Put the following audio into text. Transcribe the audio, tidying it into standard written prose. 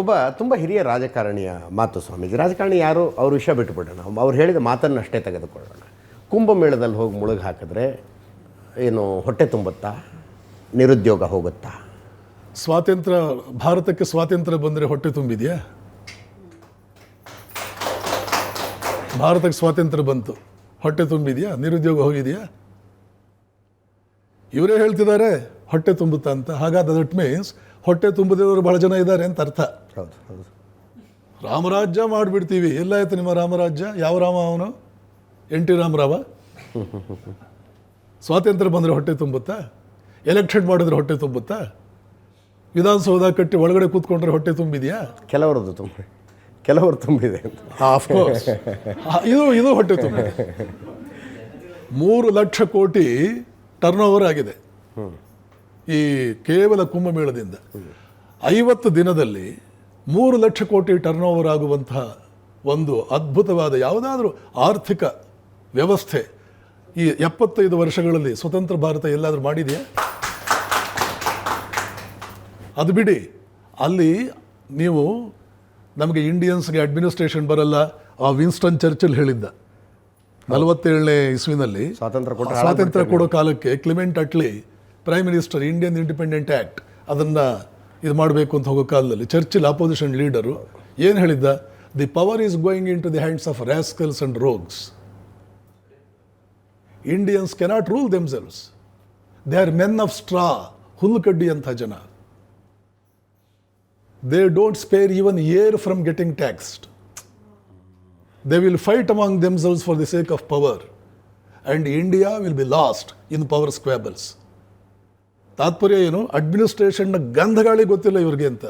ಒಬ್ಬ ತುಂಬ ಹಿರಿಯ ರಾಜಕಾರಣಿಯ ಮಾತು ಸ್ವಾಮೀಜಿ. ರಾಜಕಾರಣಿ ಯಾರು ಅವ್ರ ವಿಷಯ ಬಿಟ್ಟುಬಿಡೋಣ, ಅವ್ರು ಹೇಳಿದ ಮಾತನ್ನು ಅಷ್ಟೇ ತೆಗೆದುಕೊಳ್ಳೋಣ. ಕುಂಭಮೇಳದಲ್ಲಿ ಹೋಗಿ ಮುಳುಗಿ ಹಾಕಿದ್ರೆ ಏನು ಹೊಟ್ಟೆ ತುಂಬುತ್ತಾ, ನಿರುದ್ಯೋಗ ಹೋಗುತ್ತಾ? ಭಾರತಕ್ಕೆ ಸ್ವಾತಂತ್ರ್ಯ ಬಂದರೆ ಹೊಟ್ಟೆ ತುಂಬಿದೆಯಾ? ಭಾರತಕ್ಕೆ ಸ್ವಾತಂತ್ರ್ಯ ಬಂತು, ಹೊಟ್ಟೆ ತುಂಬಿದೆಯಾ? ನಿರುದ್ಯೋಗ ಹೋಗಿದೆಯಾ? ಇವರೇ ಹೇಳ್ತಿದ್ದಾರೆ ಹೊಟ್ಟೆ ತುಂಬುತ್ತಾ ಅಂತ. ಹಾಗಾದ್ರೆ ದಟ್ ಮೀನ್ಸ್ ಹೊಟ್ಟೆ ತುಂಬದಿರೋರು ಬಹಳ ಜನ ಇದ್ದಾರೆ ಅಂತ ಅರ್ಥ. ಹೌದು ಹೌದು. ರಾಮರಾಜ್ಯ ಮಾಡಿಬಿಡ್ತೀವಿ. ಎಲ್ಲಾಯ್ತು ನಿಮ್ಮ ರಾಮರಾಜ್ಯ? ಯಾವ ರಾಮ ಅವನು? NT ರಾಮರಾವ? ಸ್ವಾತಂತ್ರ್ಯ ಬಂದರೆ ಹೊಟ್ಟೆ ತುಂಬುತ್ತಾ? ಎಲೆಕ್ಷನ್ ಮಾಡಿದ್ರೆ ಹೊಟ್ಟೆ ತುಂಬುತ್ತಾ? ವಿಧಾನಸೌಧ ಕಟ್ಟಿ ಒಳಗಡೆ ಕೂತ್ಕೊಂಡ್ರೆ ಹೊಟ್ಟೆ ತುಂಬಿದೆಯಾ? ಕೆಲವರು ತುಂಬಿದೆ ಅಂತ. ಆಫ್ಕೋರ್ಸ್ ಇದು ಹೊಟ್ಟೆ ತುಂಬಿದೆ. 3 ಲಕ್ಷ ಕೋಟಿ ಟರ್ನ್ ಓವರ್ ಆಗಿದೆ ಈ ಕೇವಲ ಕುಂಭಮೇಳದಿಂದ. 50 ದಿನದಲ್ಲಿ 3 ಲಕ್ಷ ಕೋಟಿ ಟರ್ನ್ ಓವರ್ ಆಗುವಂತಹ ಒಂದು ಅದ್ಭುತವಾದ ಯಾವುದಾದ್ರೂ ಆರ್ಥಿಕ ವ್ಯವಸ್ಥೆ ಈ 75 ವರ್ಷಗಳಲ್ಲಿ ಸ್ವತಂತ್ರ ಭಾರತ ಎಲ್ಲಾದರೂ ಮಾಡಿದೆಯಾ? ಅದು ಬಿಡಿ, ಅಲ್ಲಿ ನೀವು ನಮಗೆ ಇಂಡಿಯನ್ಸ್ಗೆ ಅಡ್ಮಿನಿಸ್ಟ್ರೇಷನ್ ಬರಲ್ಲ. ಆ ವಿನ್ಸ್ಟನ್ ಚರ್ಚಿಲ್ ಹೇಳಿದ್ದ 47ನೇ ಇಸ್ವಿನಲ್ಲಿ ಸ್ವಾತಂತ್ರ್ಯ ಕೊಡೋ ಕಾಲಕ್ಕೆ Clement Attlee prime minister, Indian independent act ಅದನ್ನು ಇದು ಮಾಡಬೇಕು ಅಂತ ಹೋಗೋ ಕಾಲದಲ್ಲಿ ಚರ್ಚಿಲ್ ಆಪೋಸಿಷನ್ ಲೀಡರು ಏನು ಹೇಳಿದ್ದ? The power is going into the hands of rascals and rogues. Indians cannot rule themselves. They are men of straw, ಹುಲ್ಲುಕಡ್ಡಿ ಅಂಥ ಜನ. They don't spare even air from getting taxed. They will fight among themselves for the sake of power, and India will be lost in power squabbles. ತಾತ್ಪರ್ಯ ಏನು? ಅಡ್ಮಿನಿಸ್ಟ್ರೇಷನ್ನ ಗಂಧಗಾಳಿ ಗೊತ್ತಿಲ್ಲ ಇವ್ರಿಗೆ ಅಂತ.